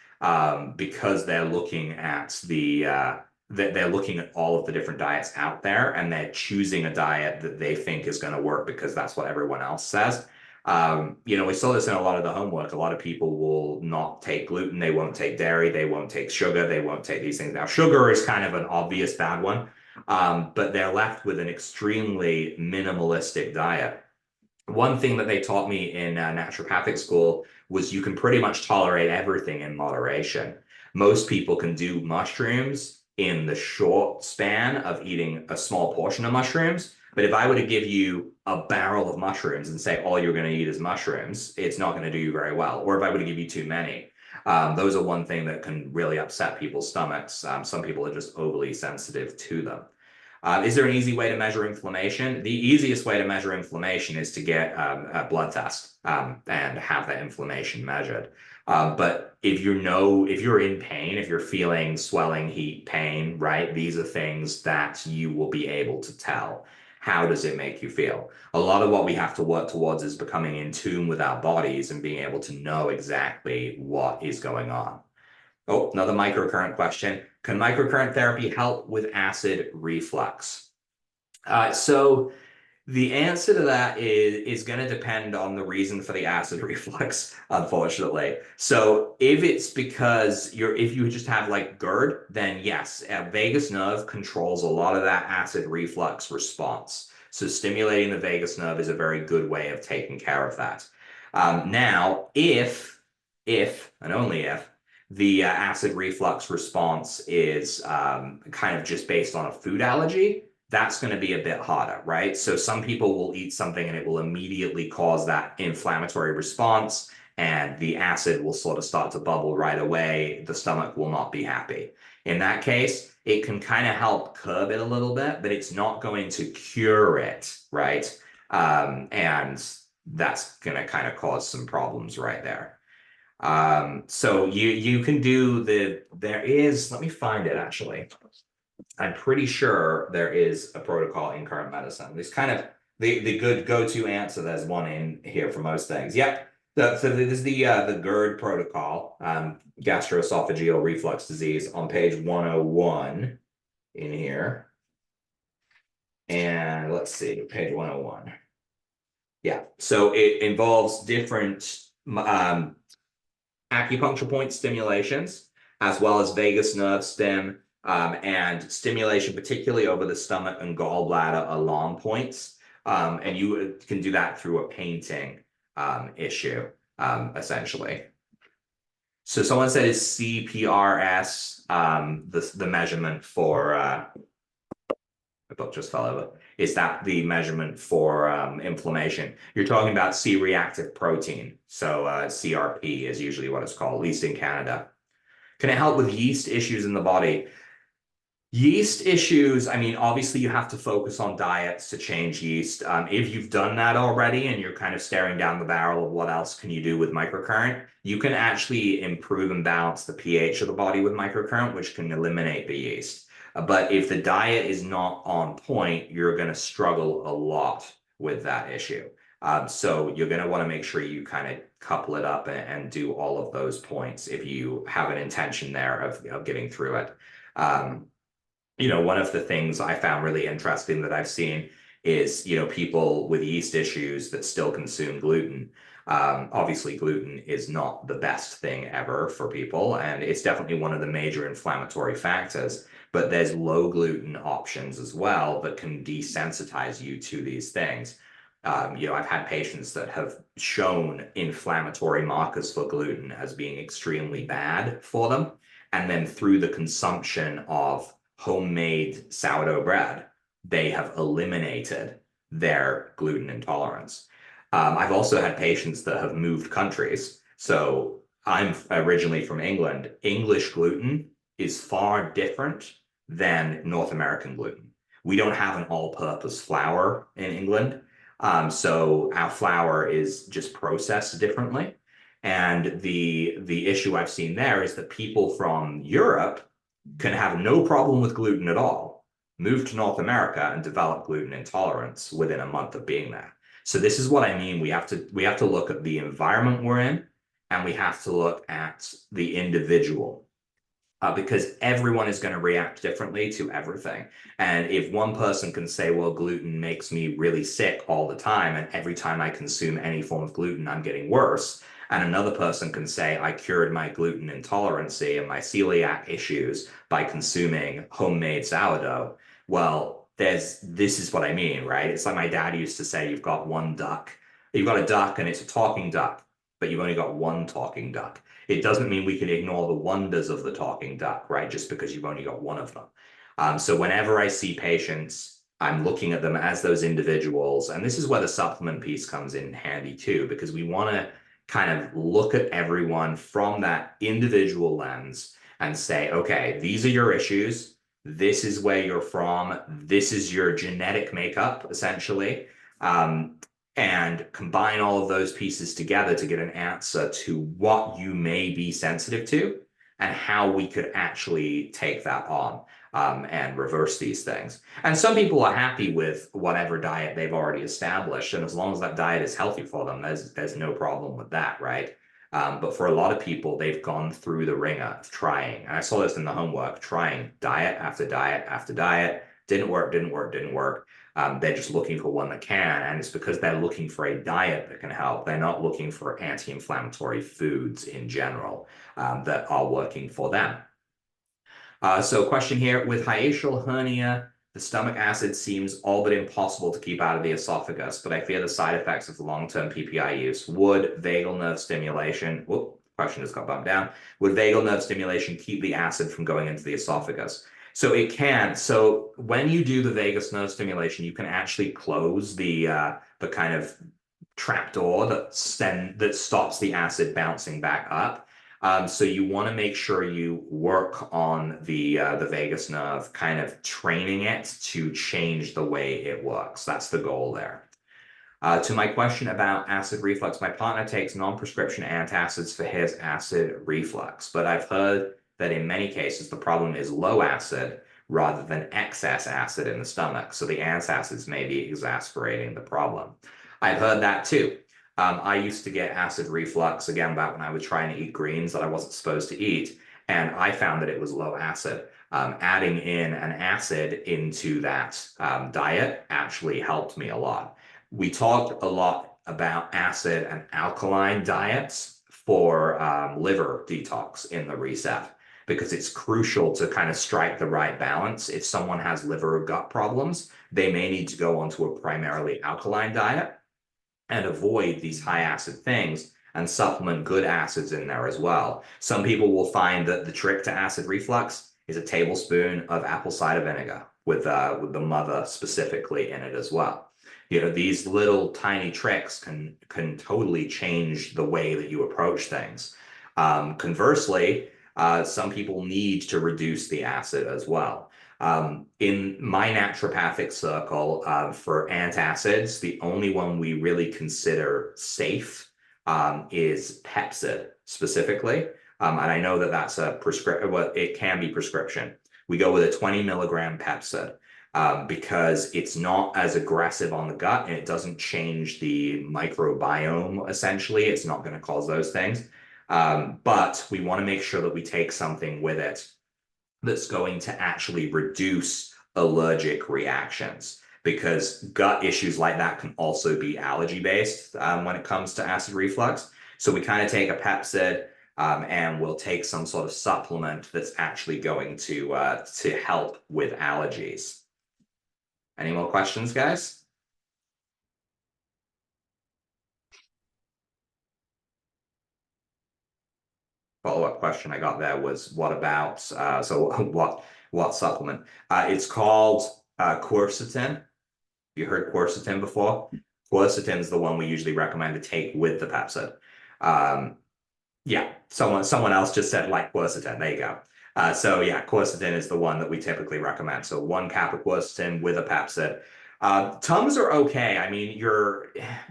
because they're looking at they're looking at all of the different diets out there, and they're choosing a diet that they think is going to work because that's what everyone else says. We saw this in a lot of the homework. A lot of people will not take gluten, they won't take dairy, they won't take sugar, they won't take these things. Now, sugar is kind of an obvious bad one, but they're left with an extremely minimalistic diet one thing that they taught me in naturopathic school was you can pretty much tolerate everything in moderation. Most people can do mushrooms in the short span of eating a small portion of mushrooms. But if I were to give you a barrel of mushrooms and say all you're going to eat is mushrooms, it's not going to do you very well. Or if I were to give you too many, those are one thing that can really upset people's stomachs. Some people are just overly sensitive to them. Is there an easy way to measure inflammation? The easiest way to measure inflammation is to get a blood test and have that inflammation measured. But if you're in pain, if you're feeling swelling, heat, pain, right? These are things that you will be able to tell. How does it make you feel? A lot of what we have to work towards is becoming in tune with our bodies and being able to know exactly what is going on. Oh, another microcurrent question. Can microcurrent therapy help with acid reflux? So the answer to that is going to depend on the reason for the acid reflux, unfortunately. So if it's because if you just have like GERD, then yes, vagus nerve controls a lot of that acid reflux response. So stimulating the vagus nerve is a very good way of taking care of that. Now, if and only if the acid reflux response is kind of just based on a food allergy, that's going to be a bit harder, right? So some people will eat something and it will immediately cause that inflammatory response, and the acid will sort of start to bubble right away. The stomach will not be happy. In that case, it can kind of help curb it a little bit, but it's not going to cure it, right? And that's going to kind of cause some problems right there. So you can do there is, let me find it actually. I'm pretty sure there is a protocol in current medicine. It's kind of the good go-to answer. There's one in here for most things. Yep. So this is the GERD protocol, gastroesophageal reflux disease, on page 101 in here. And let's see, page 101. Yeah. So it involves different acupuncture point stimulations, as well as vagus nerve stim, and stimulation, particularly over the stomach and gallbladder alarm points. And you can do that through a painting issue, essentially. So someone said is CPRS the measurement for my book just fell over. Is that the measurement for inflammation? You're talking about C-reactive protein. So CRP is usually what it's called, at least in Canada. Can it help with yeast issues in the body? Yeast issues, I mean, obviously you have to focus on diets to change yeast. If you've done that already and you're kind of staring down the barrel of what else can you do with microcurrent, you can actually improve and balance the pH of the body with microcurrent, which can eliminate the yeast. But if the diet is not on point, you're going to struggle a lot with that issue. So you're going to want to make sure you kind of couple it up and do all of those points if you have an intention there of getting through it. One of the things I found really interesting that I've seen is, people with yeast issues that still consume gluten. Obviously, gluten is not the best thing ever for people, and it's definitely one of the major inflammatory factors. But there's low gluten options as well that can desensitize you to these things. I've had patients that have shown inflammatory markers for gluten as being extremely bad for them. And then through the consumption of homemade sourdough bread, they have eliminated their gluten intolerance. I've also had patients that have moved countries. So I'm originally from England. English gluten is far different than North American gluten. We don't have an all-purpose flour in England. So our flour is just processed differently. And the issue I've seen there is that people from Europe can have no problem with gluten at all, move to North America and develop gluten intolerance within a month of being there. So this is what I mean. We have to look at the environment we're in, and we have to look at the individual. Because everyone is going to react differently to everything. And if one person can say, well, gluten makes me really sick all the time, and every time I consume any form of gluten, I'm getting worse. And another person can say, I cured my gluten intolerance and my celiac issues by consuming homemade sourdough. Well, this is what I mean, right? It's like my dad used to say, you've got one duck You've got a duck and it's a talking duck, but you've only got one talking duck. It doesn't mean we can ignore the wonders of the talking duck, right? Just because you've only got one of them. So whenever I see patients, I'm looking at them as those individuals. And this is where the supplement piece comes in handy too, because we want to kind of look at everyone from that individual lens and say, okay, these are your issues. This is where you're from. This is your genetic makeup, essentially. And combine all of those pieces together to get an answer to what you may be sensitive to and how we could actually take that on and reverse these things. And some people are happy with whatever diet they've already established. And as long as that diet is healthy for them, there's no problem with that, right? But for a lot of people, they've gone through the ringer of trying. And I saw this in the homework, trying diet after diet after diet. Didn't work, didn't work, didn't work. They're just looking for one that can. And it's because they're looking for a diet that can help. They're not looking for anti-inflammatory foods in general that are working for them. So question here, with hiatal hernia, the stomach acid seems all but impossible to keep out of the esophagus, but I fear the side effects of the long-term PPI use. Would vagal nerve stimulation, question just got bumped down. Would vagal nerve stimulation keep the acid from going into the esophagus? So it can. So when you do the vagus nerve stimulation, you can actually close the kind of trapdoor that stops the acid bouncing back up. So you want to make sure you work on the vagus nerve, kind of training it to change the way it works. That's the goal there. To my question about acid reflux, my partner takes non-prescription antacids for his acid reflux, but I've heard that in many cases the problem is low acid rather than excess acid in the stomach. So the antacids may be exacerbating the problem. I've heard that too. I used to get acid reflux again back when I was trying to eat greens that I wasn't supposed to eat, and I found that it was low acid. Adding in an acid into that diet actually helped me a lot. We talked a lot about acid and alkaline diets for liver detox in the reset because it's crucial to kind of strike the right balance. If someone has liver or gut problems, they may need to go onto a primarily alkaline diet and avoid these high acid things and supplement good acids in there as well. Some people will find that the trick to acid reflux is a tablespoon of apple cider vinegar with the mother specifically in it as well. You know, these little tiny tricks can totally change the way that you approach things. Conversely, some people need to reduce the acid as well. In my naturopathic circle, for antacids, the only one we really consider safe is Pepcid specifically. And I know that that's a prescription, well, it can be prescription. We go with a 20 milligram Pepcid because it's not as aggressive on the gut and it doesn't change the microbiome, essentially. It's not going to cause those things. But we want to make sure that we take something with it that's going to actually reduce allergic reactions because gut issues like that can also be allergy based when it comes to acid reflux. So we kind of take a Pepcid and we'll take some sort of supplement that's actually going to help with allergies. Any more questions, guys? Follow-up question I got there was what about so what supplement? It's called quercetin. You heard quercetin before? Quercetin is the one we usually recommend to take with the Pepcid. Yeah, someone else just said like quercetin. There you go. So yeah, quercetin is the one that we typically recommend. So 1 cap of quercetin with a Pepcid. Tums are okay. I mean,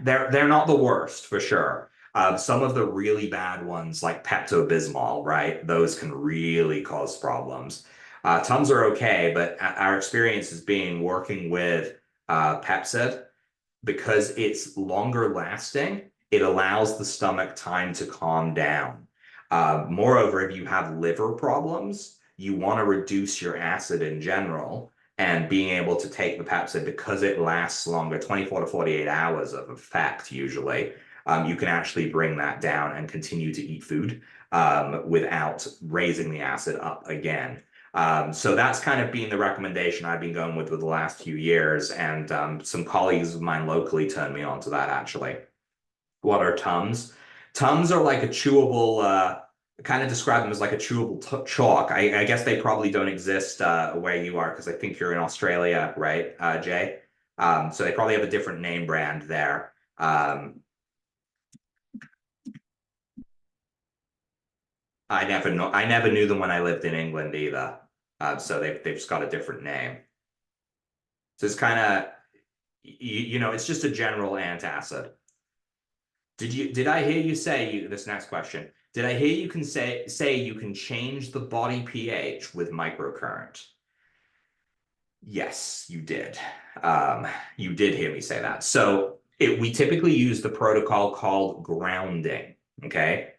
they're not the worst for sure. Some of the really bad ones, like Pepto-Bismol, right? Those can really cause problems. Tums are okay, but our experience has been working with Pepcid because it's longer lasting. It allows the stomach time to calm down. Moreover, if you have liver problems, you want to reduce your acid in general. And being able to take the Pepcid because it lasts longer, 24 to 48 hours of effect usually, you can actually bring that down and continue to eat food without raising the acid up again. So that's kind of been the recommendation I've been going with the last few years. And some colleagues of mine locally turned me on to that actually. What are Tums? Tums are like a chewable, kind of describe them as like a chewable chalk. I guess they probably don't exist where you are because I think you're in Australia, right, Jay? So they probably have a different name brand there. I never knew them when I lived in England either. So they've just got a different name. So it's kind of it's just a general antacid. Did I hear you say this next question? Did I hear you can say you can change the body pH with microcurrent? Yes, you did. You did hear me say that. So we typically use the protocol called grounding. Okay.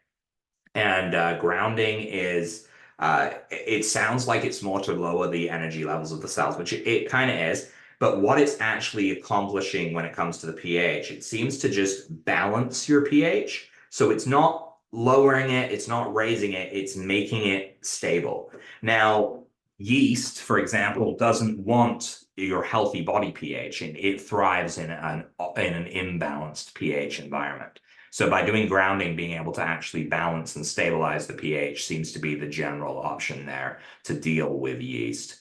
And grounding is, it sounds like it's more to lower the energy levels of the cells, which it kind of is. But what it's actually accomplishing when it comes to the pH, it seems to just balance your pH. So it's not lowering it, it's not raising it, it's making it stable. Now, yeast, for example, doesn't want your healthy body pH, and it thrives in an imbalanced pH environment. So by doing grounding, being able to actually balance and stabilize the pH seems to be the general option there to deal with yeast.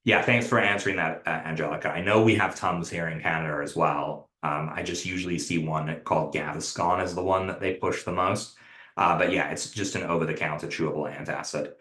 Yeah, thanks for answering that, Angelica. I know we have Tums here in Canada as well. I just usually see one called Gaviscon as the one that they push the most. But yeah, it's just an over-the-counter chewable antacid.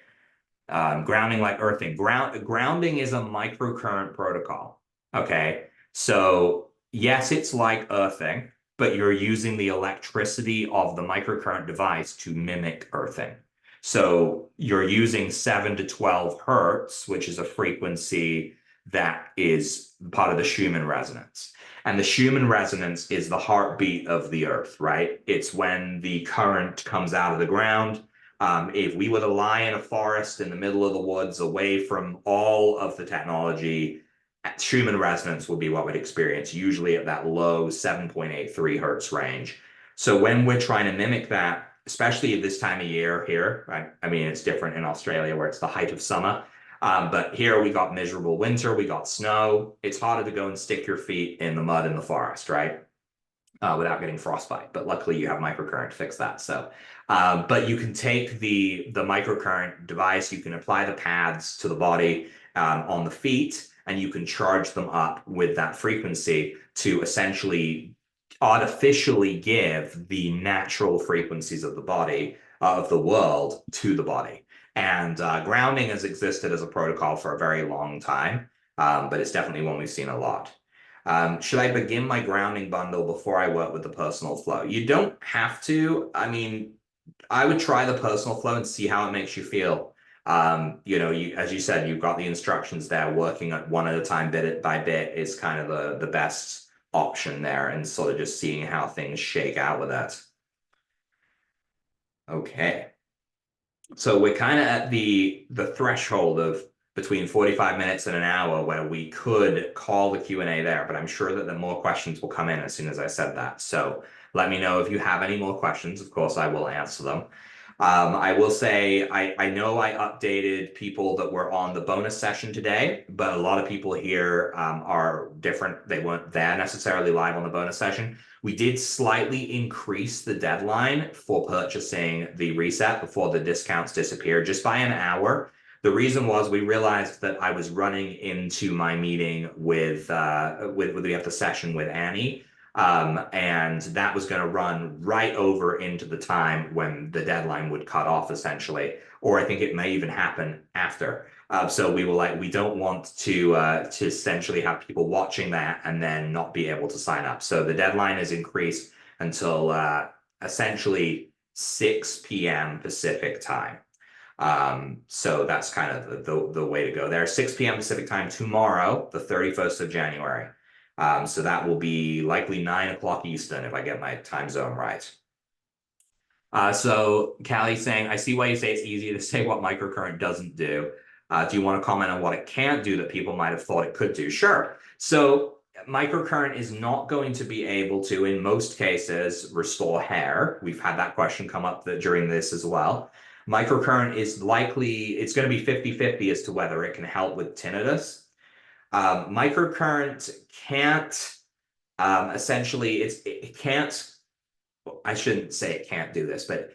Grounding like earthing. Grounding is a microcurrent protocol. Okay. So yes, it's like earthing, but you're using the electricity of the microcurrent device to mimic earthing. So you're using 7 to 12 hertz, which is a frequency that is part of the Schumann resonance. And the Schumann resonance is the heartbeat of the earth, right? It's when the current comes out of the ground. If we were to lie in a forest in the middle of the woods, away from all of the technology, Schumann resonance would be what we'd experience, usually at that low 7.83 hertz range. So when we're trying to mimic that, especially at this time of year here, I mean, it's different in Australia where it's the height of summer. But here we got miserable winter, we got snow. It's harder to go and stick your feet in the mud in the forest, right? Without getting frostbite. But luckily you have microcurrent to fix that. So, but you can take the microcurrent device, you can apply the pads to the body on the feet, and you can charge them up with that frequency to essentially artificially give the natural frequencies of the body, of the world, to the body. And grounding has existed as a protocol for a very long time, but it's definitely one we've seen a lot. Should I begin my grounding bundle before I work with the personal flow? You don't have to. I mean, I would try the personal flow and see how it makes you feel. As you said, you've got the instructions there. Working at one at a time, bit by bit, is kind of the best option there, and sort of just seeing how things shake out with that. Okay. So we're kind of at the threshold of between 45 minutes and an hour where we could call the Q&A there, but I'm sure that the more questions will come in as soon as I said that. So let me know if you have any more questions. Of course, I will answer them. I will say, I know I updated people that were on the bonus session today, but a lot of people here are different. They weren't there necessarily live on the bonus session. We did slightly increase the deadline for purchasing the reset before the discounts disappear just by an hour. The reason was we realized that I was running into my meeting with we have the session with Annie. And that was going to run right over into the time when the deadline would cut off, essentially. Or I think it may even happen after. So we were like, we don't want to essentially have people watching that and then not be able to sign up. So the deadline is increased until essentially 6 p.m. Pacific time. So that's kind of the way to go there. 6 p.m. Pacific time tomorrow, the 31st of January. So that will be likely 9 o'clock Eastern if I get my time zone right. So Callie saying, I see why you say it's easy to say what microcurrent doesn't do. Do you want to comment on what it can't do that people might have thought it could do? Sure. So microcurrent is not going to be able to, in most cases, restore hair. We've had that question come up during this as well. Microcurrent is likely, it's going to be 50-50 as to whether it can help with tinnitus. Microcurrent can't, essentially, it can't I shouldn't say it can't do this, but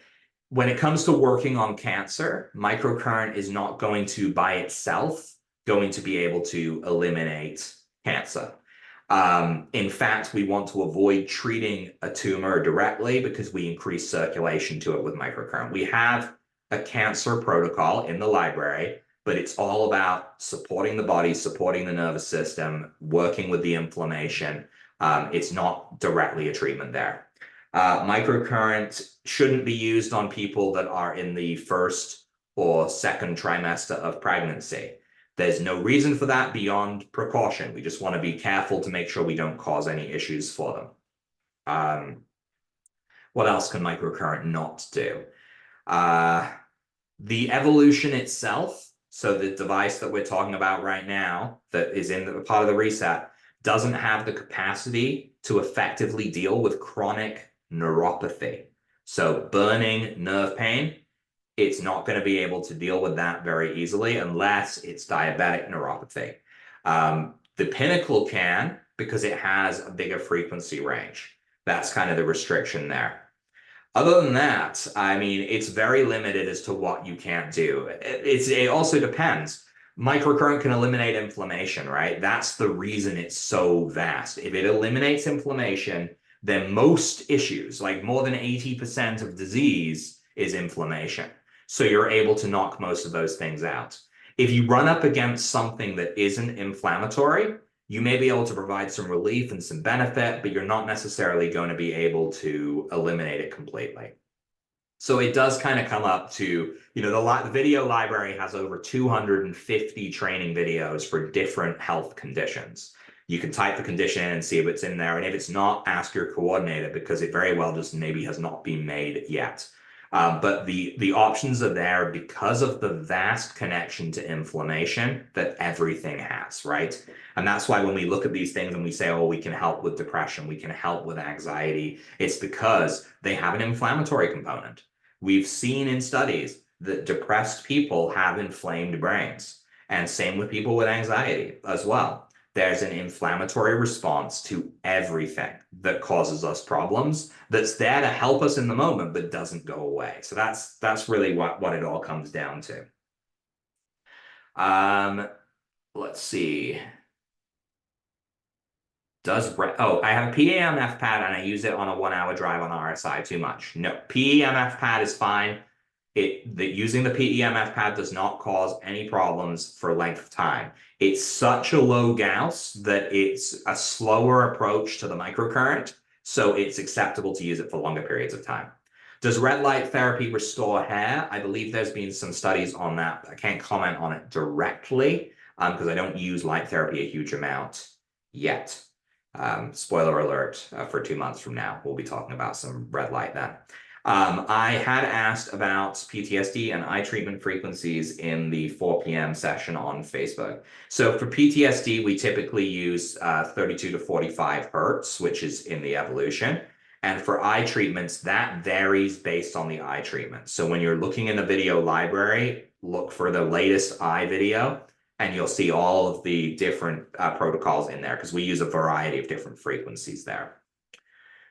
when it comes to working on cancer, microcurrent is not going to by itself going to be able to eliminate cancer. In fact, we want to avoid treating a tumor directly because we increase circulation to it with microcurrent. We have a cancer protocol in the library, but it's all about supporting the body, supporting the nervous system, working with the inflammation. It's not directly a treatment there. Microcurrent shouldn't be used on people that are in the first or second trimester of pregnancy. There's no reason for that beyond precaution. We just want to be careful to make sure we don't cause any issues for them. What else can microcurrent not do? The evolution itself, so the device that we're talking about right now that is in the part of the reset, doesn't have the capacity to effectively deal with chronic neuropathy. So burning nerve pain, it's not going to be able to deal with that very easily unless it's diabetic neuropathy. The Pinnacle can because it has a bigger frequency range. That's kind of the restriction there. Other than that, I mean, it's very limited as to what you can't do. It also depends. Microcurrent can eliminate inflammation, right? That's the reason it's so vast. If it eliminates inflammation, then most issues, like more than 80% of disease, is inflammation. So you're able to knock most of those things out. If you run up against something that isn't inflammatory, you may be able to provide some relief and some benefit, but you're not necessarily going to be able to eliminate it completely. So it does kind of come up to, the video library has over 250 training videos for different health conditions. You can type the condition and see if it's in there. And if it's not, ask your coordinator because it very well just maybe has not been made yet. But the options are there because of the vast connection to inflammation that everything has, right? And that's why when we look at these things and we say, oh, we can help with depression, we can help with anxiety, it's because they have an inflammatory component. We've seen in studies that depressed people have inflamed brains, and same with people with anxiety as well. There's an inflammatory response to everything that causes us problems that's there to help us in the moment, but doesn't go away. So that's really what it all comes down to. Let's see. I have a PEMF pad and I use it on a 1-hour drive on RSI too much. No, PEMF pad is fine. Using the PEMF pad does not cause any problems for length of time. It's such a low Gauss that it's a slower approach to the microcurrent, so it's acceptable to use it for longer periods of time. Does red light therapy restore hair? I believe there's been some studies on that. I can't comment on it directly because I don't use light therapy a huge amount yet. Spoiler alert, for 2 months from now, we'll be talking about some red light then. I had asked about PTSD and eye treatment frequencies in the 4 p.m. session on Facebook. So for PTSD, we typically use 32 to 45 hertz, which is in the evolution. And for eye treatments, that varies based on the eye treatment. So when you're looking in the video library, look for the latest eye video, and you'll see all of the different protocols in there because we use a variety of different frequencies there.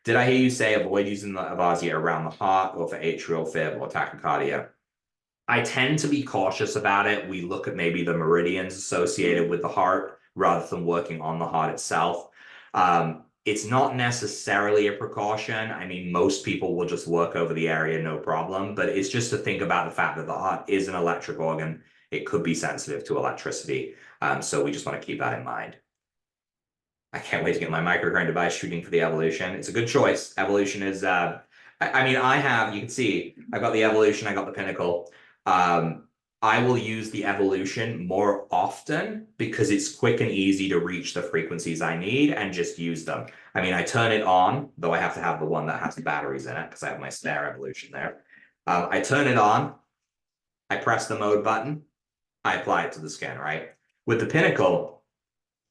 Did I hear you say avoid using the Avasia around the heart or for atrial fib or tachycardia? I tend to be cautious about it. We look at maybe the meridians associated with the heart rather than working on the heart itself. It's not necessarily a precaution. I mean, most people will just work over the area, no problem, but it's just to think about the fact that the heart is an electric organ. It could be sensitive to electricity. So we just want to keep that in mind. I can't wait to get my microcurrent device shooting for the Evolution. It's a good choice. Evolution is, you can see, I've got the Evolution, I got the Pinnacle. I will use the Evolution more often because it's quick and easy to reach the frequencies I need and just use them. I mean, I turn it on, though I have to have the one that has the batteries in it because I have my spare Evolution there. I turn it on, I press the mode button, I apply it to the skin, right? With the Pinnacle,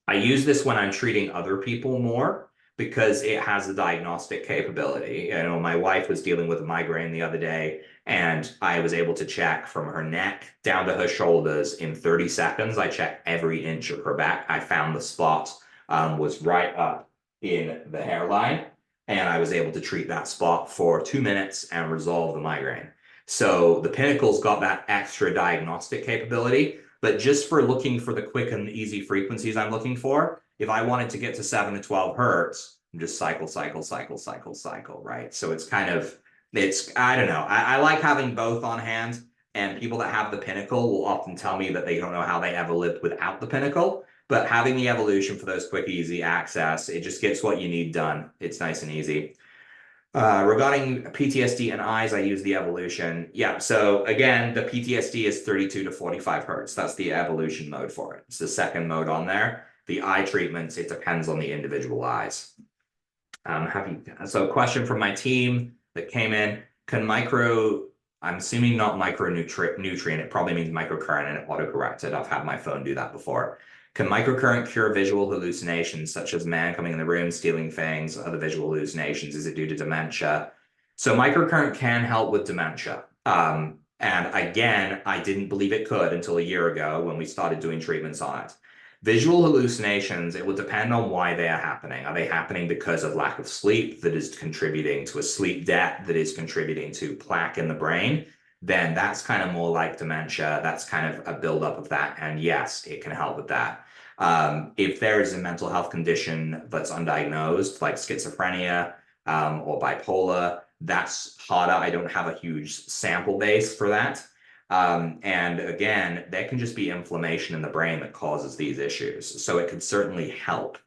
I use this when I'm treating other people more because it has the diagnostic capability. My wife was dealing with a migraine the other day, and I was able to check from her neck down to her shoulders in 30 seconds. I checked every inch of her back. I found the spot was right up in the hairline, and I was able to treat that spot for 2 minutes and resolve the migraine. So the Pinnacle's got that extra diagnostic capability, but just for looking for the quick and easy frequencies I'm looking for, if I wanted to get to 7 to 12 hertz, I'm just cycle, right? So it's kind of, I don't know. I like having both on hand, and people that have the Pinnacle will often tell me that they don't know how they ever lived without the Pinnacle. But having the Evolution for those quick, easy access, it just gets what you need done. It's nice and easy. Regarding PTSD and eyes, I use the Evolution. Yeah, so again, the PTSD is 32 to 45 hertz. That's the Evolution mode for it. It's the second mode on there. The eye treatments, it depends on the individual eyes. So question from my team that came in, I'm assuming not micronutrient, it probably means microcurrent and it autocorrected. I've had my phone do that before. Can microcurrent cure visual hallucinations, such as man coming in the room, stealing things, other visual hallucinations? Is it due to dementia? So microcurrent can help with dementia. And again, I didn't believe it could until a year ago when we started doing treatments on it. Visual hallucinations, it will depend on why they are happening. Are they happening because of lack of sleep that is contributing to a sleep debt that is contributing to plaque in the brain? Then that's kind of more like dementia. That's kind of a buildup of that. And yes, it can help with that. If there is a mental health condition that's undiagnosed, like schizophrenia or bipolar, that's harder. I don't have a huge sample base for that. And again, there can just be inflammation in the brain that causes these issues. So it could certainly help.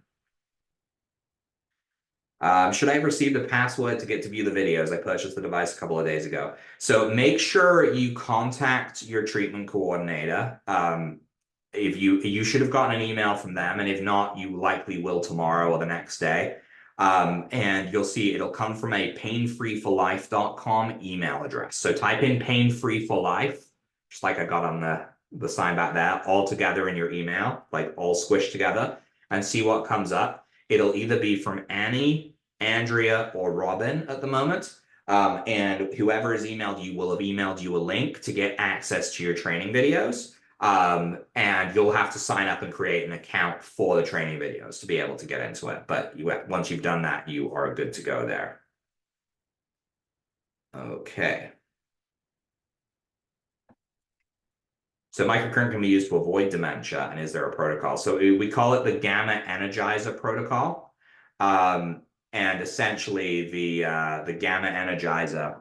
Should I have received a password to get to view the videos? I purchased the device a couple of days ago. So make sure you contact your treatment coordinator. If you should have gotten an email from them, and if not, you likely will tomorrow or the next day. And you'll see it'll come from a painfreeforlife.com email address. So type in painfreeforlife, just like I got on the sign back there, all together in your email, like all squished together, and see what comes up. It'll either be from Annie, Andrea, or Robin at the moment. And whoever has emailed you will have emailed you a link to get access to your training videos. And you'll have to sign up and create an account for the training videos to be able to get into it. But once you've done that, you are good to go there. Okay. So microcurrent can be used to avoid dementia, and is there a protocol? So we call it the Gamma Energizer protocol. And essentially the Gamma Energizer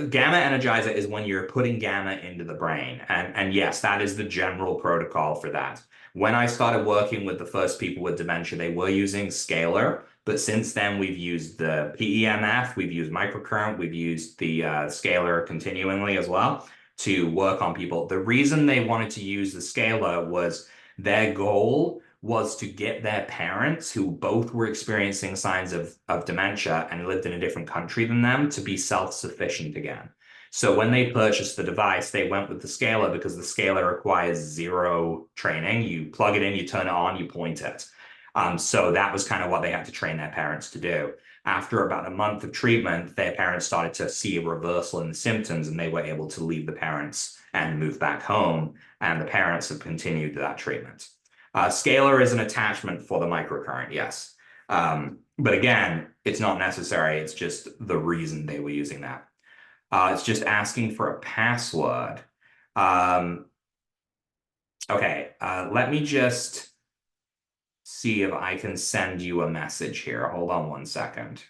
Gamma Energizer is when you're putting gamma into the brain. And yes, that is the general protocol for that. When I started working with the first people with dementia, they were using Scalar. But since then, we've used the PEMF, we've used microcurrent, we've used the Scalar continually as well to work on people. The reason they wanted to use the Scalar was their goal was to get their parents, who both were experiencing signs of dementia and lived in a different country than them, to be self-sufficient again. So when they purchased the device, they went with the Scalar because the Scalar requires zero training. You plug it in, you turn it on, you point it. So that was kind of what they had to train their parents to do. After about a month of treatment, their parents started to see a reversal in the symptoms, and they were able to leave the parents and move back home. And the parents have continued that treatment. Scalar is an attachment for the microcurrent, yes. But again, it's not necessary. It's just the reason they were using that. It's just asking for a password. Okay, let me just see if I can send you a message here. Hold on one second.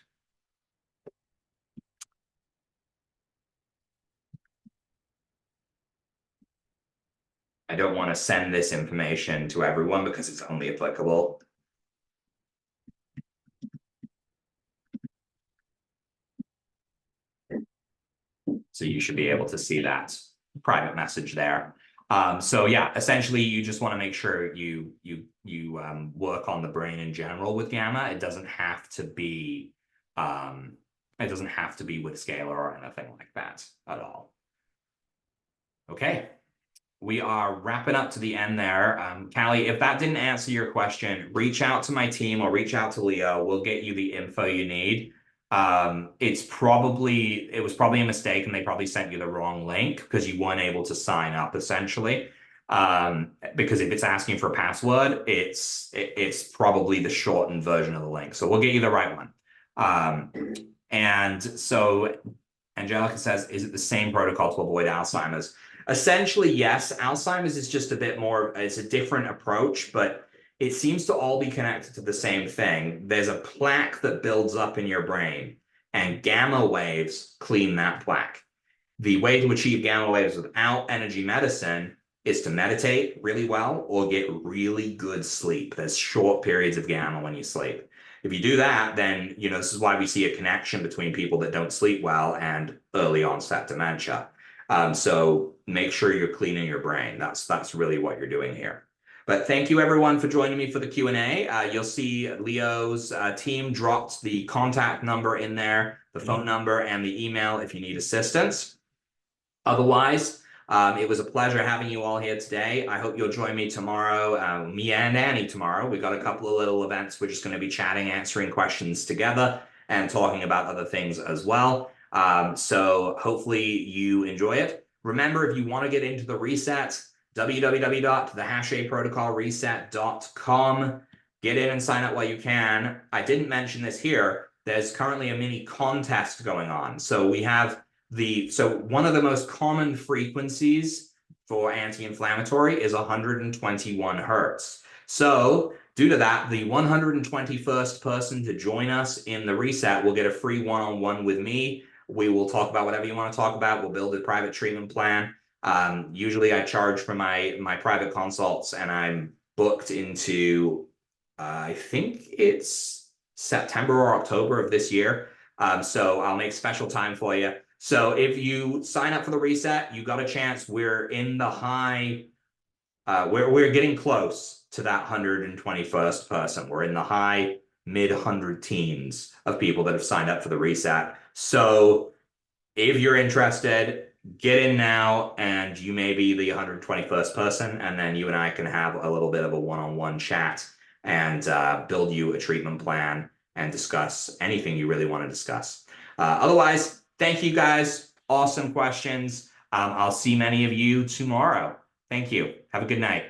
I don't want to send this information to everyone because it's only applicable. So you should be able to see that private message there. So yeah, essentially you just want to make sure you work on the brain in general with gamma. It doesn't have to be with Scalar or anything like that at all. Okay, we are wrapping up to the end there. Callie, if that didn't answer your question, reach out to my team or reach out to Leo. We'll get you the info you need. It was probably a mistake, and they probably sent you the wrong link because you weren't able to sign up essentially. Because if it's asking for a password, it's probably the shortened version of the link. So we'll get you the right one. And so Angelica says, is it the same protocol to avoid Alzheimer's? Essentially, yes. Alzheimer's is just a bit more, it's a different approach, but it seems to all be connected to the same thing. There's a plaque that builds up in your brain, and gamma waves clean that plaque. The way to achieve gamma waves without energy medicine is to meditate really well or get really good sleep. There's short periods of gamma when you sleep. If you do that, then, this is why we see a connection between people that don't sleep well and early onset dementia. So make sure you're cleaning your brain. That's really what you're doing here. But thank you everyone for joining me for the Q&A. You'll see Leo's team dropped the contact number in there, the phone number and the email if you need assistance. Otherwise, it was a pleasure having you all here today. I hope you'll join me tomorrow, me and Annie tomorrow. We've got a couple of little events. We're just going to be chatting, answering questions together and talking about other things as well. So hopefully you enjoy it. Remember, if you want to get into the reset, www.thehashaprotocolreset.com. Get in and sign up while you can. I didn't mention this here. There's currently a mini contest going on. So we have one of the most common frequencies for anti-inflammatory is 121 hertz. So due to that, the 121st person to join us in the reset will get a free one-on-one with me. We will talk about whatever you want to talk about. We'll build a private treatment plan. Usually I charge for my private consults, and I'm booked into, I think it's September or October of this year. So I'll make special time for you. So if you sign up for the reset, you got a chance. We're in the high, we're getting close to that 121st person. We're in the high mid-100 teens of people that have signed up for the reset. So if you're interested, get in now, and you may be the 121st person, and then you and I can have a little bit of a one-on-one chat and build you a treatment plan and discuss anything you really want to discuss. Otherwise, thank you guys. Awesome questions. I'll see many of you tomorrow. Thank you. Have a good night.